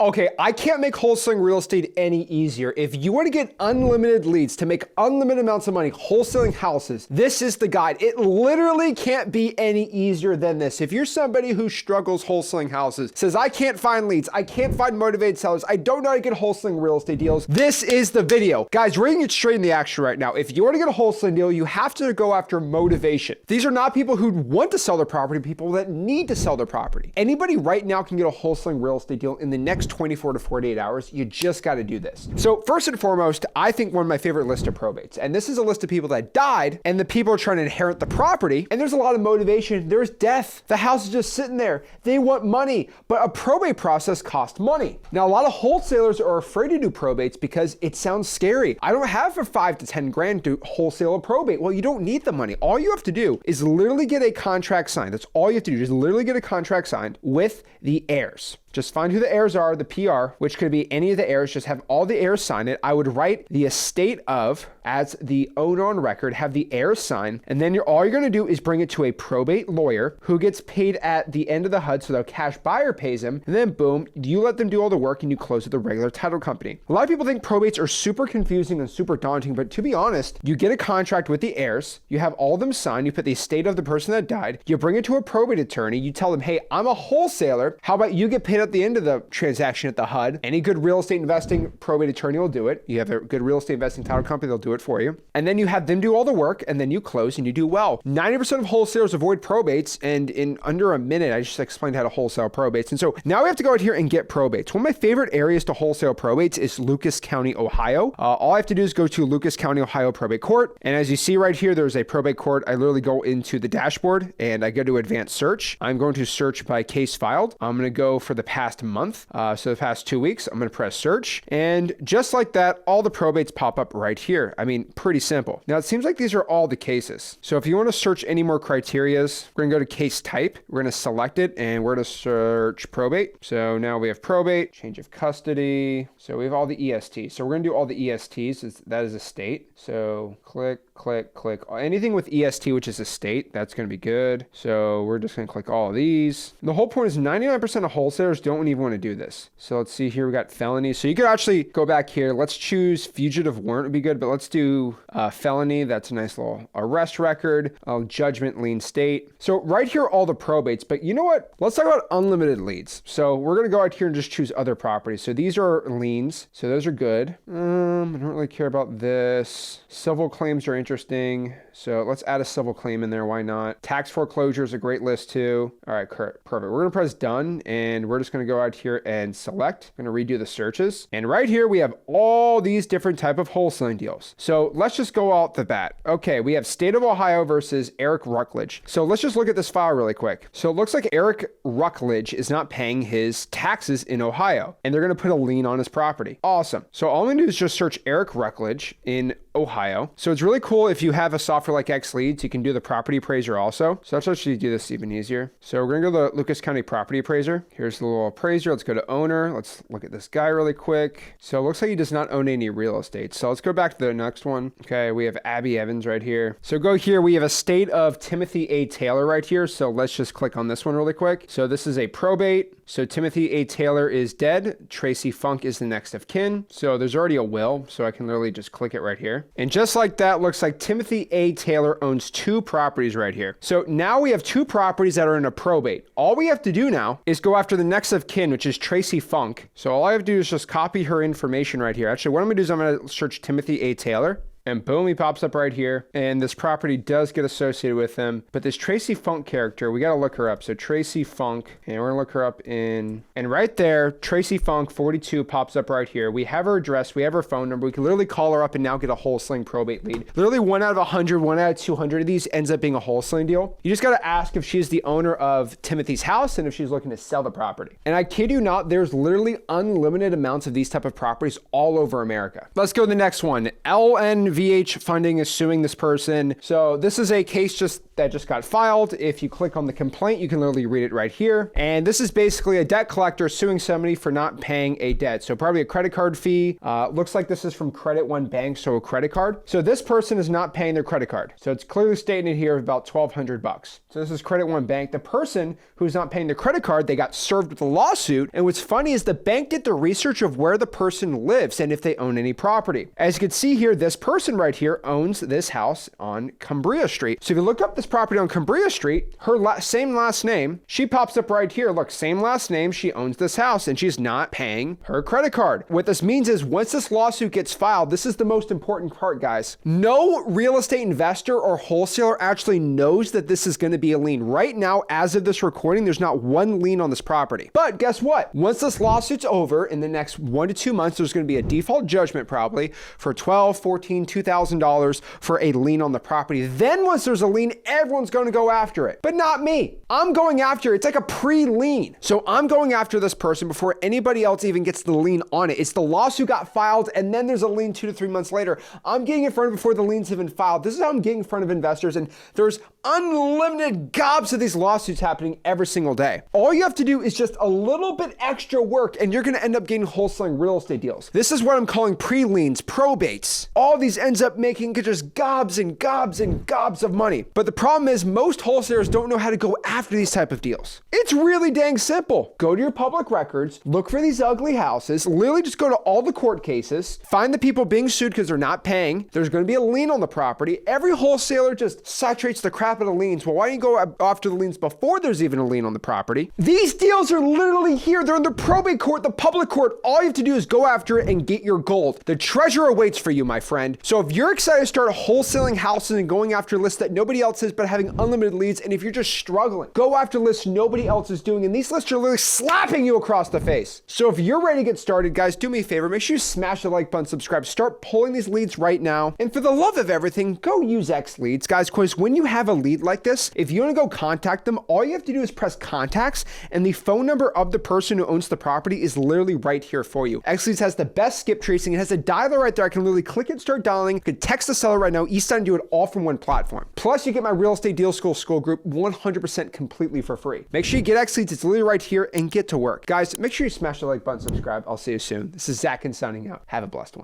Okay, I can't make wholesaling real estate any easier. If you want to get unlimited leads to make unlimited amounts of money wholesaling houses, this is the guide. It literally can't be any easier than this. If you're somebody who struggles wholesaling houses, says, I can't find leads, I can't find motivated sellers, I don't know how to get wholesaling real estate deals, this is the video. Guys, we're gonna get straight in the action right now. If you want to get a wholesaling deal, you have to go after motivation. These are not people who want to sell their property, people that need to sell their property. Anybody right now can get a wholesaling real estate deal in the next 24 to 48 hours. You just got to do this. So first and foremost, I think one of my favorite lists of probates, and this is a list of people that died and the people are trying to inherit the property. And there's a lot of motivation. There's death. The house is just sitting there. They want money, but a probate process costs money. Now, a lot of wholesalers are afraid to do probates because it sounds scary. I don't have for 5 to 10 grand to wholesale a probate. Well, you don't need the money. All you have to do is literally get a contract signed. That's all you have to do. Just literally get a contract signed with the heirs. Just find who the heirs are, the PR, which could be any of the heirs. Just have all the heirs sign it. I would write the estate of as the owner on record, have the heirs sign, and then all you're gonna do is bring it to a probate lawyer who gets paid at the end of the HUD, so the cash buyer pays him, and then boom, you let them do all the work and you close with the regular title company. A lot of people think probates are super confusing and super daunting, but to be honest, you get a contract with the heirs, you have all of them sign, you put the estate of the person that died, you bring it to a probate attorney, you tell them, hey, I'm a wholesaler, how about you get paid at the end of the transaction at the HUD? Any good real estate investing probate attorney will do it. You have a good real estate investing title company, they'll do it for you. And then you have them do all the work and then you close and you do well. 90% of wholesalers avoid probates, and in under a minute, I just explained how to wholesale probates. And so now we have to go out here and get probates. One of my favorite areas to wholesale probates is Lucas County, Ohio. All I have to do is go to Lucas County, Ohio probate court. And as you see right here, there's a probate court. I literally go into the dashboard and I go to advanced search. I'm going to search by case filed. I'm going to go for the past month. So the past 2 weeks, I'm going to press search. And just like that, all the probates pop up right here. I mean, pretty simple. Now it seems like these are all the cases. So if you want to search any more criterias, we're going to go to case type. We're going to select it and we're going to search probate. So now we have probate, change of custody. So we have all the ESTs. So we're going to do all the ESTs. That is a state. So click, click, click. Anything with EST, which is a state, that's going to be good. So we're just going to click all of these. The whole point is 99% of wholesalers don't even want to do this. So let's see here. We got felony. So you could actually go back here. Let's choose fugitive warrant would be good, but let's do felony. That's a nice little arrest record, judgment, lien state. So right here, all the probates, but you know what? Let's talk about unlimited leads. So we're going to go out here and just choose other properties. So these are liens. So those are good. I don't really care about this. Civil claims are interesting. So let's add a civil claim in there. Why not? Tax foreclosure is a great list too. All right, perfect. We're going to press done and we're just going to go out here and select. I'm going to redo the searches. And right here, we have all these different type of wholesaling deals. So let's just go out the bat. Okay, we have State of Ohio versus Eric Ruckledge. So let's just look at this file really quick. So it looks like Eric Ruckledge is not paying his taxes in Ohio and they're going to put a lien on his property. Awesome. So all I'm going to do is just search Eric Ruckledge in Ohio. So it's really cool if you have a software like XLeads, you can do the property appraiser also. So let's actually do this even easier. So we're gonna go to the Lucas County property appraiser. Here's the little appraiser. Let's go to owner. Let's look at this guy really quick. So it looks like he does not own any real estate. So let's go back to the next one. Okay, we have Abby Evans right here. So go here, we have a state of Timothy A. Taylor right here. So let's just click on this one really quick. So this is a probate. So Timothy A. Taylor is dead. Tracy Funk is the next of kin. So there's already a will. So I can literally just click it right here. And just like that, looks like Timothy A. Taylor owns 2 properties right here. So now we have 2 properties that are in a probate. All we have to do now is go after the next of kin, which is Tracy Funk. So all I have to do is just copy her information right here. Actually, what I'm gonna do is I'm gonna search Timothy A. Taylor. And boom, he pops up right here. And this property does get associated with him. But this Tracy Funk character, we got to look her up. So Tracy Funk, and we're going to look her up and right there, Tracy Funk 42 pops up right here. We have her address. We have her phone number. We can literally call her up and now get a wholesaling probate lead. Literally 1 out of 100, 1 out of 200 of these ends up being a wholesaling deal. You just got to ask if she's the owner of Timothy's house and if she's looking to sell the property. And I kid you not, there's literally unlimited amounts of these type of properties all over America. Let's go to the next one. LNV VH Funding is suing this person. So this is a case that just got filed. If you click on the complaint, you can literally read it right here. And this is basically a debt collector suing somebody for not paying a debt. So probably a credit card fee. Looks like this is from Credit One Bank, so a credit card. So this person is not paying their credit card. So it's clearly stating here about $1,200. So this is Credit One Bank. The person who's not paying their credit card, they got served with a lawsuit. And what's funny is the bank did the research of where the person lives and if they own any property. As you can see here, this person right here owns this house on Cambria Street. So if you look up this property on Cambria Street, her same last name, she pops up right here. Look, same last name, she owns this house and she's not paying her credit card. What this means is once this lawsuit gets filed, this is the most important part, guys. No real estate investor or wholesaler actually knows that this is going to be a lien. Right now, as of this recording, there's not one lien on this property. But guess what? Once this lawsuit's over, in the next 1 to 2 months, there's going to be a default judgment probably for $12,000, $14,000, $2,000 for a lien on the property. Then once there's a lien, everyone's going to go after it. But not me. I'm going after it. It's like a pre-lien. So I'm going after this person before anybody else even gets the lien on it. It's the lawsuit got filed and then there's a lien 2 to 3 months later. I'm getting in front of before the liens have been filed. This is how I'm getting in front of investors, and there's unlimited gobs of these lawsuits happening every single day. All you have to do is just a little bit extra work and you're going to end up getting wholesaling real estate deals. This is what I'm calling pre-liens, probates. All these ends up making just gobs and gobs and gobs of money. But the problem is most wholesalers don't know how to go after these type of deals. It's really dang simple. Go to your public records, look for these ugly houses, literally just go to all the court cases, find the people being sued because they're not paying. There's going to be a lien on the property. Every wholesaler just saturates the crap out of liens. Well, why don't you go after the liens before there's even a lien on the property? These deals are literally here. They're in the probate court, the public court. All you have to do is go after it and get your gold. The treasure awaits for you, my friend. So if you're excited to start wholesaling houses and going after lists that nobody else is, but having unlimited leads, and if you're just struggling, go after lists nobody else is doing, and these lists are literally slapping you across the face. So if you're ready to get started, guys, do me a favor. Make sure you smash the like button, subscribe, start pulling these leads right now. And for the love of everything, go use X Leads. Guys, because when you have a lead like this, if you want to go contact them, all you have to do is press contacts, and the phone number of the person who owns the property is literally right here for you. X Leads has the best skip tracing. It has a dialer right there. I can literally click it, start dialing. I could text the seller right now, Eastside, and do it all from one platform. Plus, you get my real estate deal school group 100% completely for free. Make sure you get X Leads. It's literally right here, and get to work. Guys, make sure you smash the like button, subscribe. I'll see you soon. This is Zach Ginn signing out. Have a blessed one.